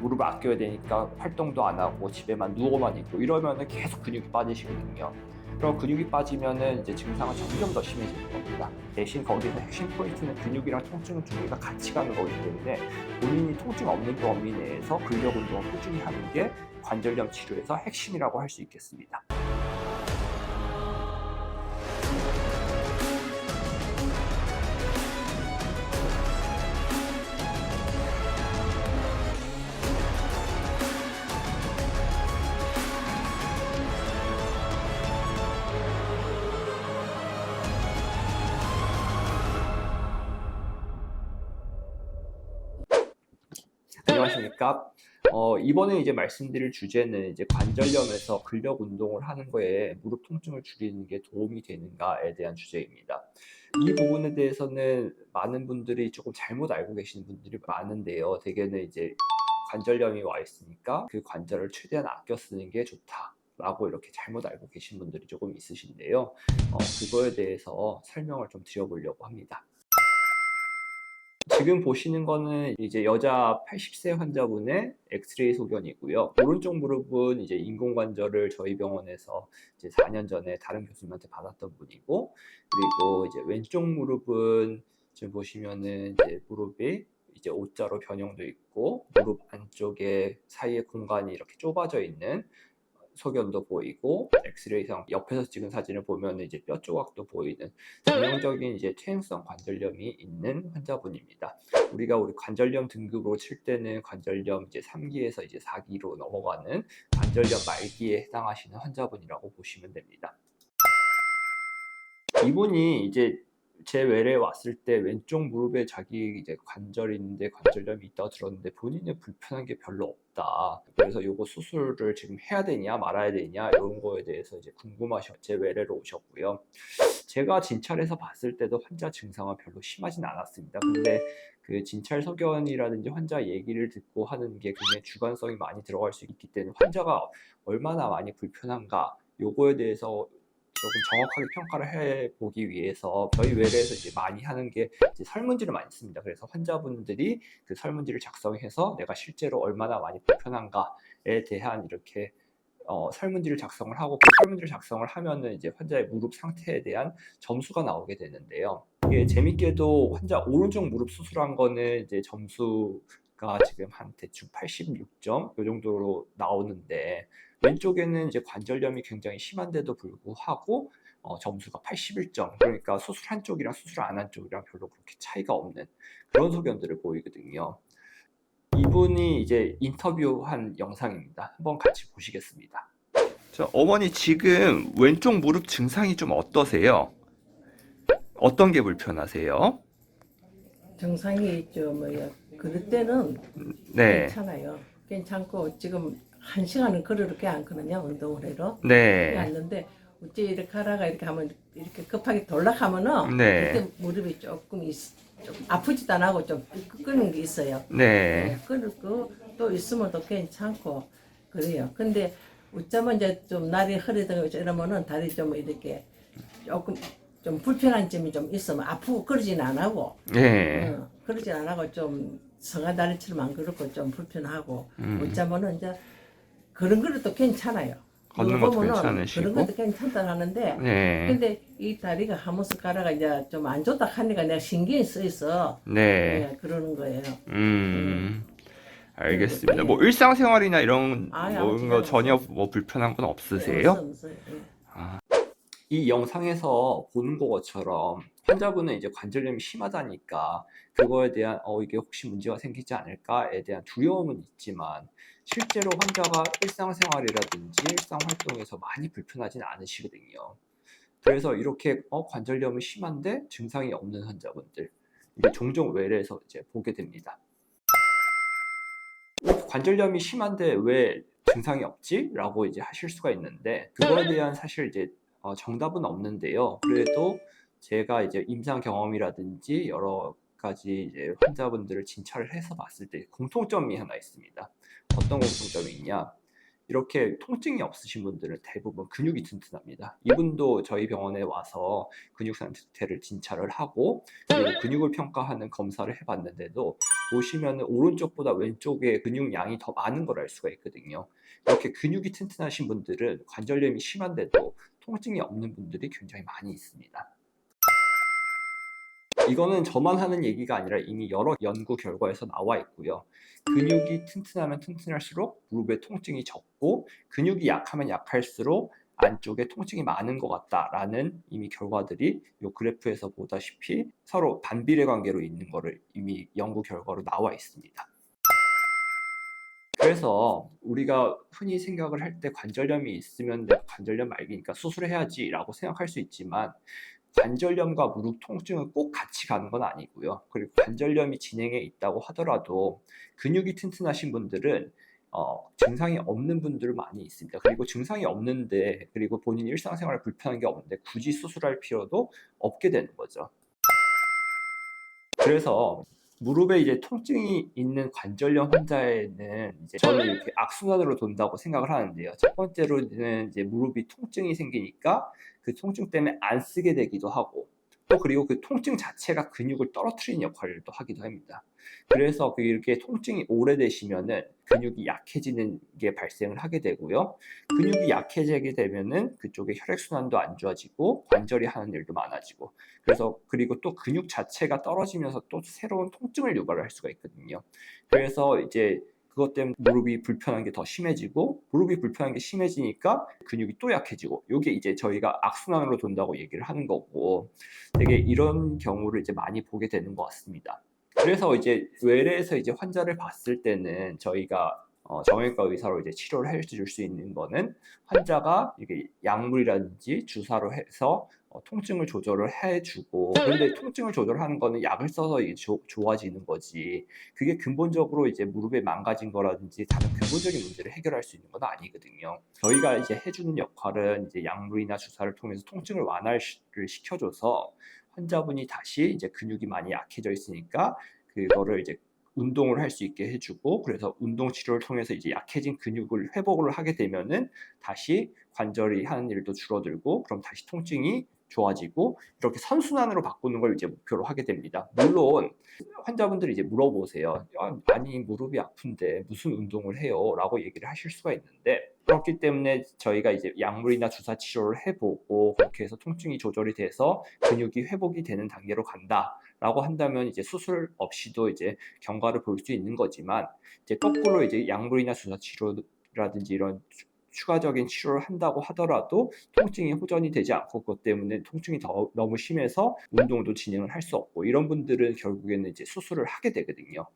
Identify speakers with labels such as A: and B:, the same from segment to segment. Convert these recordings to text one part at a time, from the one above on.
A: 무릎을 아껴야 되니까 활동도 안 하고 집에만 누워만 있고 이러면은 계속 근육이 빠지시거든요. 그럼 근육이 빠지면은 이제 증상은 점점 더 심해지는 겁니다. 대신 거기서 핵심 포인트는 근육이랑 통증 두 개가 같이 가는 거기 때문에 본인이 통증 없는 범위 내에서 근력 운동을 꾸준히 하는 게 관절염 치료에서 핵심이라고 할 수 있겠습니다. 안녕하십니까. 이번에 이제 말씀드릴 주제는 이제 관절염에서 근력 운동을 하는 거에 무릎 통증을 줄이는 게 도움이 되는가에 대한 주제입니다. 이 부분에 대해서는 많은 분들이 조금 잘못 알고 계시는 분들이 많은데요. 대개는 이제 관절염이 와 있으니까 그 관절을 최대한 아껴 쓰는 게 좋다라고 이렇게 잘못 알고 계신 분들이 조금 있으신데요. 그거에 대해서 설명을 좀 드려보려고 합니다. 지금 보시는 거는 이제 여자 80세 환자분의 엑스레이 소견이고요. 오른쪽 무릎은 이제 인공관절을 저희 병원에서 이제 4년 전에 다른 교수님한테 받았던 분이고, 그리고 이제 왼쪽 무릎은 지금 보시면은 이제 무릎이 이제 O자로 변형돼 있고, 무릎 안쪽에 사이에 공간이 이렇게 좁아져 있는 소견도 보이고, 엑스레이상 옆에서 찍은 사진을 보면 이제 뼈 조각도 보이는 전형적인 이제 퇴행성 관절염이 있는 환자분입니다. 우리 관절염 등급으로 칠 때는 관절염 이제 3기에서 이제 4기로 넘어가는 관절염 말기에 해당하시는 환자분이라고 보시면 됩니다. 이분이 이제 제 외래에 왔을 때 왼쪽 무릎에 자기 이제 관절이 있는데 관절염이 있다고 들었는데 본인은 불편한 게 별로 없다. 그래서 요거 수술을 지금 해야 되냐 말아야 되냐 이런 거에 대해서 이제 궁금하셔 제 외래로 오셨고요. 제가 진찰해서 봤을 때도 환자 증상은 별로 심하진 않았습니다. 근데 그 진찰 소견이라든지 환자 얘기를 듣고 하는 게 굉장히 주관성이 많이 들어갈 수 있기 때문에 환자가 얼마나 많이 불편한가 요거에 대해서 조금 정확하게 평가를 해보기 위해서 저희 외래에서 이제 많이 하는 게 이제 설문지를 많이 씁니다. 그래서 환자분들이 그 설문지를 작성해서 내가 실제로 얼마나 많이 불편한가에 대한 이렇게 설문지를 작성을 하고, 그 설문지를 작성을 하면은 이제 환자의 무릎 상태에 대한 점수가 나오게 되는데요. 이게 재밌게도 환자 오른쪽 무릎 수술한 거는 이제 점수가 지금 한 대충 86점 이 정도로 나오는데, 왼쪽에는 이제 관절염이 굉장히 심한데도 불구하고 점수가 81점, 그러니까 수술 한쪽이랑 수술 안 한 쪽이랑 별로 그렇게 차이가 없는 그런 소견들을 보이거든요. 이분이 이제 인터뷰한 영상입니다. 한번 같이 보시겠습니다. 어머니 지금 왼쪽 무릎 증상이 좀 어떠세요? 어떤 게 불편하세요?
B: 정상이 있죠. 뭐야. 그럴 때는
A: 네,
B: 괜찮아요. 괜찮고 지금 1시간은 걸어렇게 않거든요. 운동을 해도.
A: 네,
B: 앉는데 어찌 이렇게 하다가 이렇게 하면 이렇게 급하게 돌락하면은
A: 네,
B: 그때 무릎이 좀 아프지도 안 하고 좀 끄는 게 있어요.
A: 네,
B: 그리고 또 있으면 또 괜찮고 그래요. 근데 어쩌면 이제 좀 날이 흐리다고 이러면은 다리 좀 이렇게 조금 좀 불편한 점이 좀 있으면 아프고 그러진 안 하고,
A: 네,
B: 그러진 안 하고 좀 성아다리처럼 안 그렇고 좀 불편하고, 어쩌면은 이제 그런 것도 괜찮아요.
A: 걷는
B: 누가
A: 것도
B: 보면은
A: 괜찮으시고.
B: 그런 것도 괜찮다 하는데,
A: 네,
B: 근데 이 다리가 한 숟가락가 이제 좀 안 좋다 하니까 내가 신경이 쓰여서
A: 네,
B: 그러는 거예요.
A: 알겠습니다.
B: 예.
A: 뭐 일상생활이나 이런
B: 아예
A: 뭐
B: 아무
A: 이런 거
B: 지장
A: 전혀
B: 없어요.
A: 뭐 불편한 건 없으세요?
B: 없어요.
A: 이 영상에서 보는 것처럼 환자분은 이제 관절염이 심하다니까 그거에 대한 이게 혹시 문제가 생기지 않을까에 대한 두려움은 있지만, 실제로 환자가 일상생활이라든지 일상 활동에서 많이 불편하진 않으시거든요. 그래서 이렇게 관절염이 심한데 증상이 없는 환자분들, 이게 종종 외래에서 이제 보게 됩니다. 관절염이 심한데 왜 증상이 없지? 라고 이제 하실 수가 있는데, 그거에 대한 사실 이제 정답은 없는데요. 그래도 제가 이제 임상 경험이라든지 여러 가지 이제 환자분들을 진찰을 해서 봤을 때 공통점이 하나 있습니다. 어떤 공통점이 있냐? 이렇게 통증이 없으신 분들은 대부분 근육이 튼튼합니다. 이분도 저희 병원에 와서 근육 상태를 진찰을 하고 그리고 근육을 평가하는 검사를 해봤는데도 보시면 오른쪽보다 왼쪽에 근육량이 더 많은 걸 알 수가 있거든요. 이렇게 근육이 튼튼하신 분들은 관절염이 심한데도 통증이 없는 분들이 굉장히 많이 있습니다. 이거는 저만 하는 얘기가 아니라 이미 여러 연구 결과에서 나와 있고요. 근육이 튼튼하면 튼튼할수록 무릎의 통증이 적고 근육이 약하면 약할수록 안쪽에 통증이 많은 것 같다라는 이미 결과들이 이 그래프에서 보다시피 서로 반비례 관계로 있는 거를 이미 연구 결과로 나와 있습니다. 그래서 우리가 흔히 생각을 할 때 관절염이 있으면 내가 관절염 말기니까 수술해야지 라고 생각할 수 있지만 관절염과 무릎 통증은 꼭 같이 가는 건 아니고요. 그리고 관절염이 진행해 있다고 하더라도 근육이 튼튼하신 분들은 증상이 없는 분들은 많이 있습니다. 그리고 증상이 없는데 그리고 본인 일상생활에 불편한 게 없는데 굳이 수술할 필요도 없게 되는 거죠. 그래서 무릎에 이제 통증이 있는 관절염 환자에는 이제 저는 이렇게 악순환으로 돈다고 생각을 하는데요. 첫 번째로는 이제 무릎이 통증이 생기니까 그 통증 때문에 안 쓰게 되기도 하고 또 그리고 그 통증 자체가 근육을 떨어뜨리는 역할을 또 하기도 합니다. 그래서 이렇게 통증이 오래되시면은 근육이 약해지는 게 발생을 하게 되고요. 근육이 약해지게 되면은 그쪽에 혈액순환도 안 좋아지고 관절이 하는 일도 많아지고 그래서 그리고 또 근육 자체가 떨어지면서 또 새로운 통증을 유발을 할 수가 있거든요. 그래서 이제 그것 때문에 무릎이 불편한 게 더 심해지고 무릎이 불편한 게 심해지니까 근육이 또 약해지고 이게 이제 저희가 악순환으로 돈다고 얘기를 하는 거고 되게 이런 경우를 이제 많이 보게 되는 것 같습니다. 그래서 이제 외래에서 이제 환자를 봤을 때는 저희가 정형외과 의사로 이제 치료를 해줄 수 있는 거는 환자가 이게 약물이라든지 주사로 해서 통증을 조절을 해주고 그런데 통증을 조절하는 거는 약을 써서 이게 좋아지는 거지 그게 근본적으로 이제 무릎에 망가진 거라든지 다른 근본적인 문제를 해결할 수 있는 건 아니거든요. 저희가 이제 해주는 역할은 이제 약물이나 주사를 통해서 통증을 완화를 시켜줘서 환자분이 다시 이제 근육이 많이 약해져 있으니까 그거를 이제 운동을 할 수 있게 해주고 그래서 운동 치료를 통해서 이제 약해진 근육을 회복을 하게 되면은 다시 관절이 하는 일도 줄어들고 그럼 다시 통증이 좋아지고 이렇게 선순환으로 바꾸는 걸 이제 목표로 하게 됩니다. 물론 환자분들이 이제 물어보세요. 아니 무릎이 아픈데 무슨 운동을 해요? 라고 얘기를 하실 수가 있는데 그렇기 때문에 저희가 이제 약물이나 주사 치료를 해보고 그렇게 해서 통증이 조절이 돼서 근육이 회복이 되는 단계로 간다. 라고 한다면 이제 수술 없이도 이제 경과를 볼 수 있는 거지만 이제 거꾸로 이제 약물이나 주사 치료라든지 이런 추가적인 치료를 한다고 하더라도 통증이 호전이 되지 않고 그것 때문에 통증이 너무 심해서 운동도 진행을 할 수 없고 이런 분들은 결국에는 이제 수술을 하게 되거든요.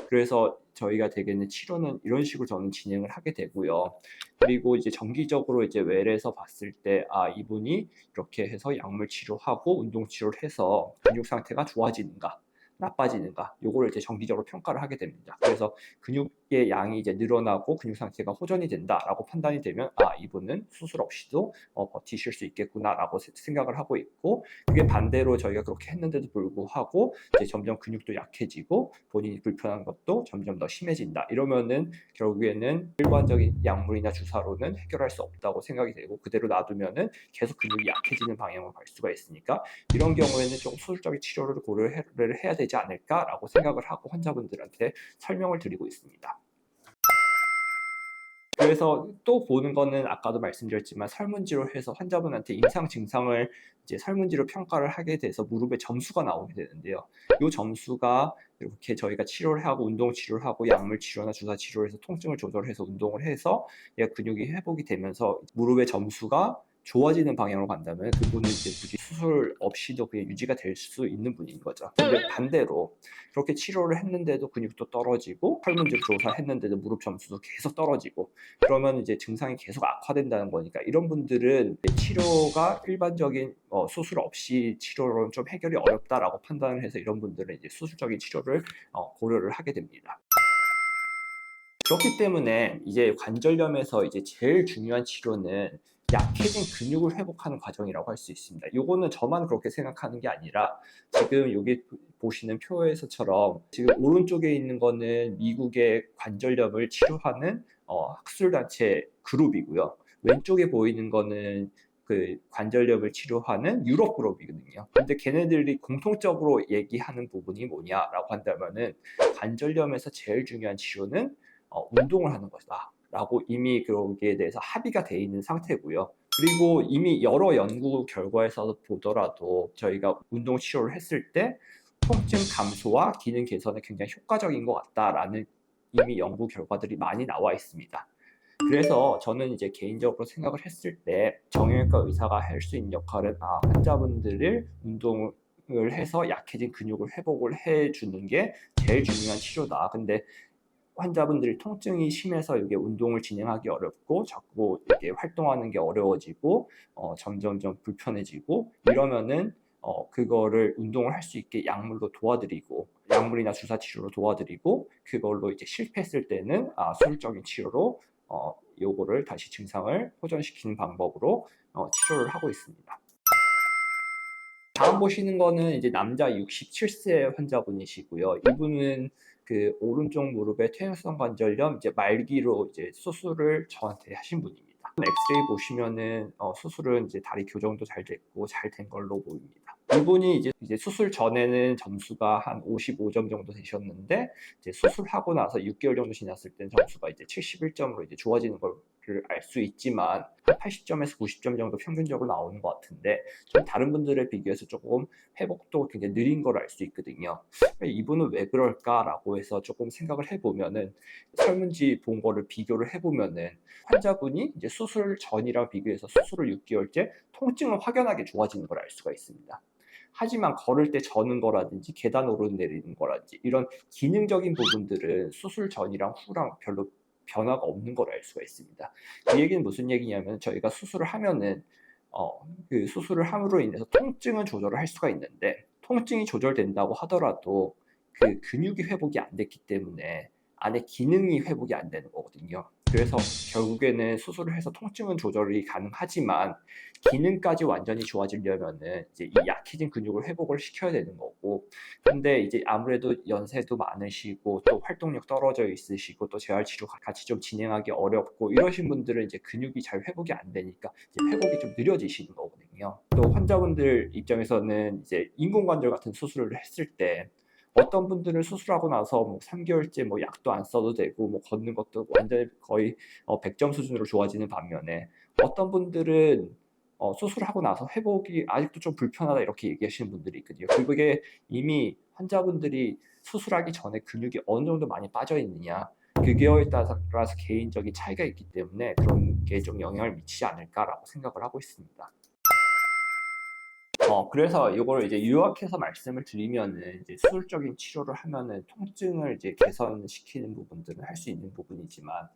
A: 그래서 저희가 대개는 치료는 이런 식으로 저는 진행을 하게 되고요. 그리고 이제 정기적으로 이제 외래에서 봤을 때 이분이 이렇게 해서 약물 치료하고 운동 치료를 해서 근육 상태가 좋아지는가 나빠지는가 요거를 이제 정기적으로 평가를 하게 됩니다. 그래서 근육의 양이 이제 늘어나고 근육 상태가 호전이 된다라고 판단이 되면 이분은 수술 없이도 버티실 수 있겠구나라고 생각을 하고 있고 그게 반대로 저희가 그렇게 했는데도 불구하고 이제 점점 근육도 약해지고 본인이 불편한 것도 점점 더 심해진다. 이러면은 결국에는 일반적인 약물이나 주사로는 해결할 수 없다고 생각이 되고 그대로 놔두면은 계속 근육이 약해지는 방향으로 갈 수가 있으니까 이런 경우에는 좀 수술적인 치료를 고려를 해야 되지 않을까라고 생각을 하고 환자분들한테 설명을 드리고 있습니다. 그래서 또 보는 거는 아까도 말씀드렸지만 설문지로 해서 환자분한테 임상 증상을 이제 설문지로 평가를 하게 돼서 무릎에 점수가 나오게 되는데요. 이 점수가 이렇게 저희가 치료를 하고 운동 치료를 하고 약물 치료나 주사 치료를 해서 통증을 조절해서 운동을 해서 얘가 근육이 회복이 되면서 무릎의 점수가 좋아지는 방향으로 간다면 그분은 이제 굳이 수술 없이도 그게 유지가 될 수 있는 분인 거죠. 근데 반대로 그렇게 치료를 했는데도 근육도 떨어지고 설문지로 조사했는데도 무릎 점수도 계속 떨어지고 그러면 이제 증상이 계속 악화된다는 거니까 이런 분들은 치료가 일반적인 수술 없이 치료로는 좀 해결이 어렵다라고 판단을 해서 이런 분들은 이제 수술적인 치료를 고려를 하게 됩니다. 그렇기 때문에 이제 관절염에서 이제 제일 중요한 치료는 약해진 근육을 회복하는 과정이라고 할 수 있습니다. 요거는 저만 그렇게 생각하는 게 아니라 지금 여기 보시는 표에서처럼 지금 오른쪽에 있는 거는 미국의 관절염을 치료하는 학술단체 그룹이고요. 왼쪽에 보이는 거는 그 관절염을 치료하는 유럽 그룹이거든요. 근데 걔네들이 공통적으로 얘기하는 부분이 뭐냐라고 한다면은 관절염에서 제일 중요한 치료는 운동을 하는 것이다. 라고 이미 거기에 대해서 합의가 돼 있는 상태고요. 그리고 이미 여러 연구 결과에서 보더라도 저희가 운동 치료를 했을 때 통증 감소와 기능 개선에 굉장히 효과적인 것 같다라는 이미 연구 결과들이 많이 나와 있습니다. 그래서 저는 이제 개인적으로 생각을 했을 때 정형외과 의사가 할 수 있는 역할은 환자분들을 운동을 해서 약해진 근육을 회복을 해주는 게 제일 중요한 치료다. 근데 환자분들이 통증이 심해서 이게 운동을 진행하기 어렵고 자꾸 이렇게 활동하는 게 어려워지고 점점점 불편해지고 이러면은 그거를 운동을 할 수 있게 약물로 도와드리고 약물이나 주사 치료로 도와드리고 그걸로 이제 실패했을 때는 수술적인 치료로 요거를 다시 증상을 호전시키는 방법으로 치료를 하고 있습니다. 다음 보시는 거는 이제 남자 67세 환자분이시고요. 이분은 그 오른쪽 무릎에 퇴행성 관절염 이제 말기로 이제 수술을 저한테 하신 분입니다. 엑스레이 보시면은 수술은 이제 다리 교정도 잘 됐고 잘 된 걸로 보입니다. 이분이 이제 수술 전에는 점수가 한 55점 정도 되셨는데 이제 수술하고 나서 6개월 정도 지났을 때 점수가 이제 71점으로 이제 좋아지는 걸 알 수 있지만 한 80점에서 90점 정도 평균적으로 나오는 것 같은데 좀 다른 분들에 비교해서 조금 회복도 굉장히 느린 걸 알 수 있거든요. 이분은 왜 그럴까라고 해서 조금 생각을 해보면은 설문지 본 거를 비교를 해보면은 환자분이 이제 수술 전이랑 비교해서 수술을 6개월째 통증은 확연하게 좋아지는 걸 알 수가 있습니다. 하지만 걸을 때 저는 거라든지 계단 오르내리는 거라든지 이런 기능적인 부분들은 수술 전이랑 후랑 별로 변화가 없는 걸 알 수가 있습니다. 그 얘기는 무슨 얘기냐면 저희가 수술을 하면은 그 수술을 함으로 인해서 통증은 조절을 할 수가 있는데 통증이 조절된다고 하더라도 그 근육이 회복이 안 됐기 때문에 안에 기능이 회복이 안 되는 거거든요. 그래서 결국에는 수술을 해서 통증은 조절이 가능하지만 기능까지 완전히 좋아지려면은 이제 이 약해진 근육을 회복을 시켜야 되는 거고 근데 이제 아무래도 연세도 많으시고 또 활동력 떨어져 있으시고 또 재활치료 같이 좀 진행하기 어렵고 이러신 분들은 이제 근육이 잘 회복이 안 되니까 이제 회복이 좀 느려지시는 거거든요. 또 환자분들 입장에서는 이제 인공관절 같은 수술을 했을 때 어떤 분들은 수술하고 나서 뭐 3개월째 뭐 약도 안 써도 되고 뭐 걷는 것도 완전히 거의 100점 수준으로 좋아지는 반면에 어떤 분들은 수술하고 나서 회복이 아직도 좀 불편하다 이렇게 얘기하시는 분들이 있거든요. 그게 이미 환자분들이 수술하기 전에 근육이 어느 정도 많이 빠져 있느냐 그거에 따라서 개인적인 차이가 있기 때문에 그런 게 좀 영향을 미치지 않을까라고 생각을 하고 있습니다. 그래서 이걸 이제 요약해서 말씀을 드리면은 이제 수술적인 치료를 하면은 통증을 이제 개선시키는 부분들은 할 수 있는 부분이지만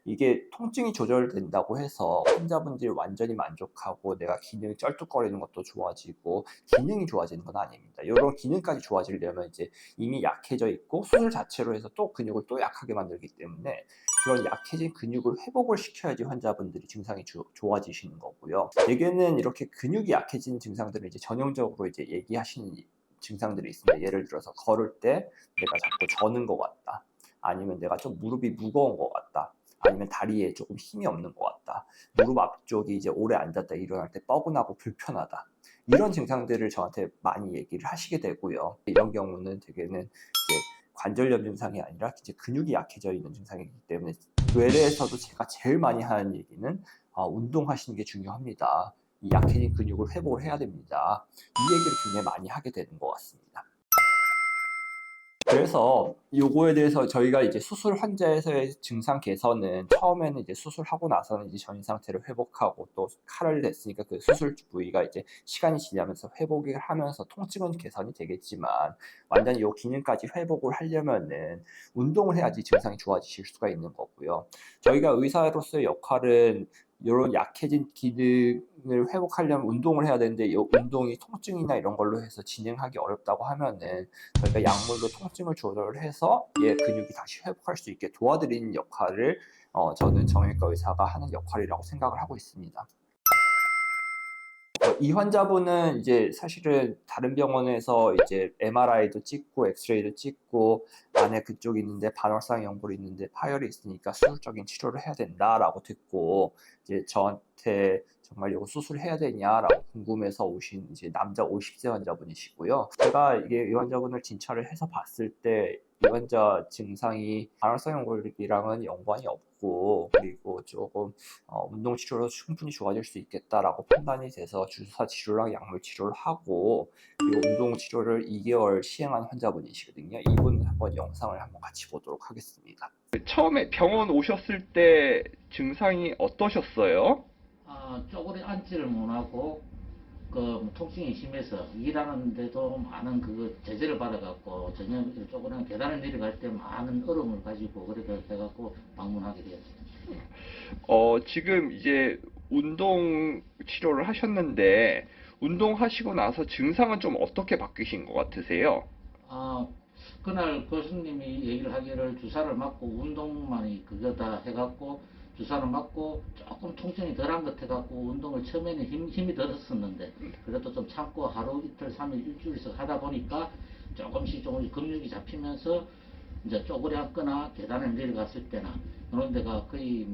A: 이게 통증이 조절된다고 해서 환자분들이 완전히 만족하고 내가 기능이 쩔뚝거리는 것도 좋아지고 기능이 좋아지는 건 아닙니다. 이런 기능까지 좋아지려면 이제 이미 약해져 있고 수술 자체로 해서 또 근육을 또 약하게 만들기 때문에 그런 약해진 근육을 회복을 시켜야지 환자분들이 증상이 좋아지시는 거고요. 대개는 이렇게 근육이 약해진 증상들을 이제 전형적으로 이제 얘기하시는 증상들이 있습니다. 예를 들어서 걸을 때 내가 자꾸 저는 것 같다. 아니면 내가 좀 무릎이 무거운 것 같다. 아니면 다리에 조금 힘이 없는 것 같다. 무릎 앞쪽이 이제 오래 앉았다 일어날 때 뻐근하고 불편하다. 이런 증상들을 저한테 많이 얘기를 하시게 되고요. 이런 경우는 대개는 이제 관절염 증상이 아니라 이제 근육이 약해져 있는 증상이기 때문에 외래에서도 제가 제일 많이 하는 얘기는 운동하시는 게 중요합니다. 이 약해진 근육을 회복을 해야 됩니다. 이 얘기를 굉장히 많이 하게 되는 것 같습니다. 그래서 요거에 대해서 저희가 이제 수술 환자에서의 증상 개선은 처음에는 이제 수술하고 나서는 이제 전신 상태를 회복하고 또 칼을 냈으니까 그 수술 부위가 이제 시간이 지나면서 회복을 하면서 통증은 개선이 되겠지만 완전히 요 기능까지 회복을 하려면은 운동을 해야지 증상이 좋아지실 수가 있는 거고요. 저희가 의사로서의 역할은 이런 약해진 기능을 회복하려면 운동을 해야 되는데 이 운동이 통증이나 이런 걸로 해서 진행하기 어렵다고 하면은 저희가 약물로 통증을 조절해서 얘 근육이 다시 회복할 수 있게 도와드리는 역할을 저는 정형외과 의사가 하는 역할이라고 생각을 하고 있습니다. 이 환자분은 이제 사실은 다른 병원에서 이제 MRI도 찍고 엑스레이도 찍고 안에 그쪽이 있는데 반월상 연골이 있는데 파열이 있으니까 수술적인 치료를 해야 된다라고 듣고 이제 저한테 정말 이거 수술해야 되냐라고 궁금해서 오신 이제 남자 50세 환자분이시고요. 제가 이게 이 환자분을 진찰을 해서 봤을 때 이 환자 증상이 반월상 연골이랑은 연관이 없고 그리고 조금 운동 치료로 충분히 좋아질 수 있겠다라고 판단이 돼서 주사 치료랑 약물 치료를 하고 그리고 운동 치료를 2개월 시행한 환자분이시거든요. 이분 한번 영상을 한번 같이 보도록 하겠습니다. 처음에 병원 오셨을 때 증상이 어떠셨어요?
C: 쪼그려 앉지를 못하고 통증이 심해서 일하는데도 많은 제재를 받아갖고 저녁 쪼그려 계단을 내려갈 때 많은 얼음을 가지고 그렇게 해갖고 방문하게 되었습니다.
A: 지금 이제 운동 치료를 하셨는데 운동하시고 나서 증상은 좀 어떻게 바뀌신 것 같으세요?
C: 그날 교수님이 얘기를 하기를 주사를 맞고 운동만이 그거다 해갖고 주사를 맞고 조금 통증이 덜한 것 해갖고 운동을 처음에는 힘이 들었었는데 그래도 좀 참고 하루 이틀 3일 일주일씩 하다 보니까 조금씩 근육이 잡히면서 이제 쪼그려 앉거나 계단을 내려갔을 때나 그런 데가 거의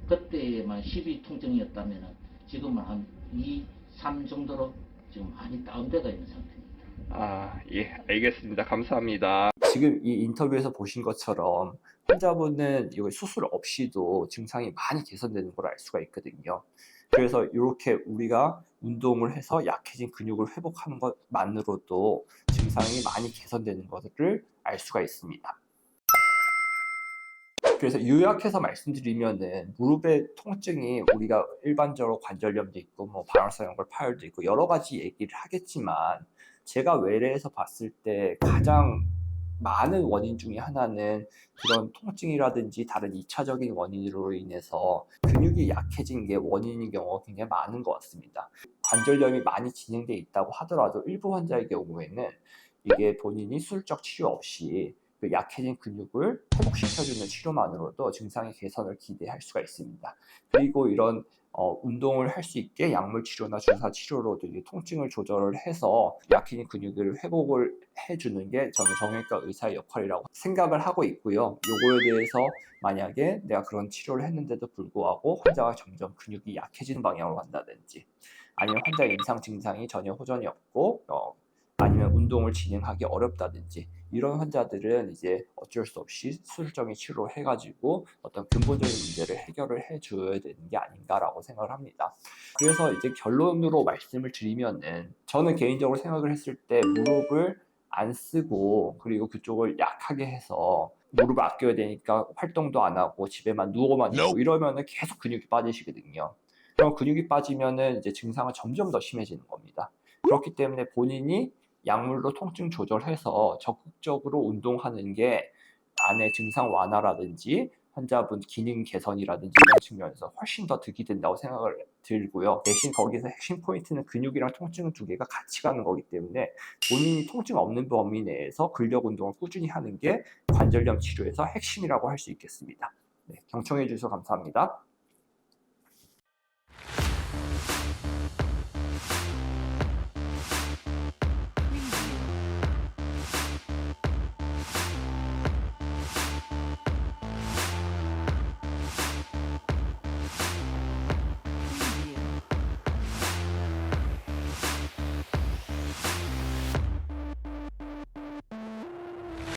C: 그때만 12 통증이었다면은 지금은 한 2, 3 정도로 지금 많이 다운되어 있는 상태입니다.
A: 예, 알겠습니다. 감사합니다. 지금 이 인터뷰에서 보신 것처럼 환자분은 이거 수술 없이도 증상이 많이 개선되는 걸 알 수가 있거든요. 그래서 이렇게 우리가 운동을 해서 약해진 근육을 회복하는 것만으로도 증상이 많이 개선되는 것을 알 수가 있습니다. 그래서 요약해서 말씀드리면은 무릎의 통증이 우리가 일반적으로 관절염도 있고 반월상 연골 파열도 있고 여러 가지 얘기를 하겠지만 제가 외래에서 봤을 때 가장 많은 원인 중에 하나는 그런 통증이라든지 다른 2차적인 원인으로 인해서 근육이 약해진 게 원인인 경우가 굉장히 많은 것 같습니다. 관절염이 많이 진행돼 있다고 하더라도 일부 환자의 경우에는 이게 본인이 수술적 치료 없이 그 약해진 근육을 회복시켜주는 치료만으로도 증상의 개선을 기대할 수가 있습니다. 그리고 이런 운동을 할 수 있게 약물 치료나 주사 치료로도 이제 통증을 조절을 해서 약해진 근육을 회복을 해주는 게 저는 정형외과 의사의 역할이라고 생각을 하고 있고요. 요거에 대해서 만약에 내가 그런 치료를 했는데도 불구하고 환자가 점점 근육이 약해지는 방향으로 간다든지 아니면 환자 임상 증상이 전혀 호전이 없고 아니면 운동을 진행하기 어렵다든지 이런 환자들은 이제 어쩔 수 없이 수술적인 치료를 해가지고 어떤 근본적인 문제를 해결을 해줘야 되는 게 아닌가라고 생각을 합니다. 그래서 이제 결론으로 말씀을 드리면은 저는 개인적으로 생각을 했을 때 무릎을 안 쓰고 그리고 그쪽을 약하게 해서 무릎을 아껴야 되니까 활동도 안 하고 집에만 누워만 있고 이러면은 계속 근육이 빠지시거든요. 그럼 근육이 빠지면은 이제 증상은 점점 더 심해지는 겁니다. 그렇기 때문에 본인이 약물로 통증 조절해서 적극적으로 운동하는 게 안의 증상 완화라든지 환자분 기능 개선이라든지 이런 측면에서 훨씬 더 득이 된다고 생각을 들고요. 대신 거기서 핵심 포인트는 근육이랑 통증 두 개가 같이 가는 거기 때문에 본인이 통증 없는 범위 내에서 근력 운동을 꾸준히 하는 게 관절염 치료에서 핵심이라고 할 수 있겠습니다. 네, 경청해 주셔서 감사합니다.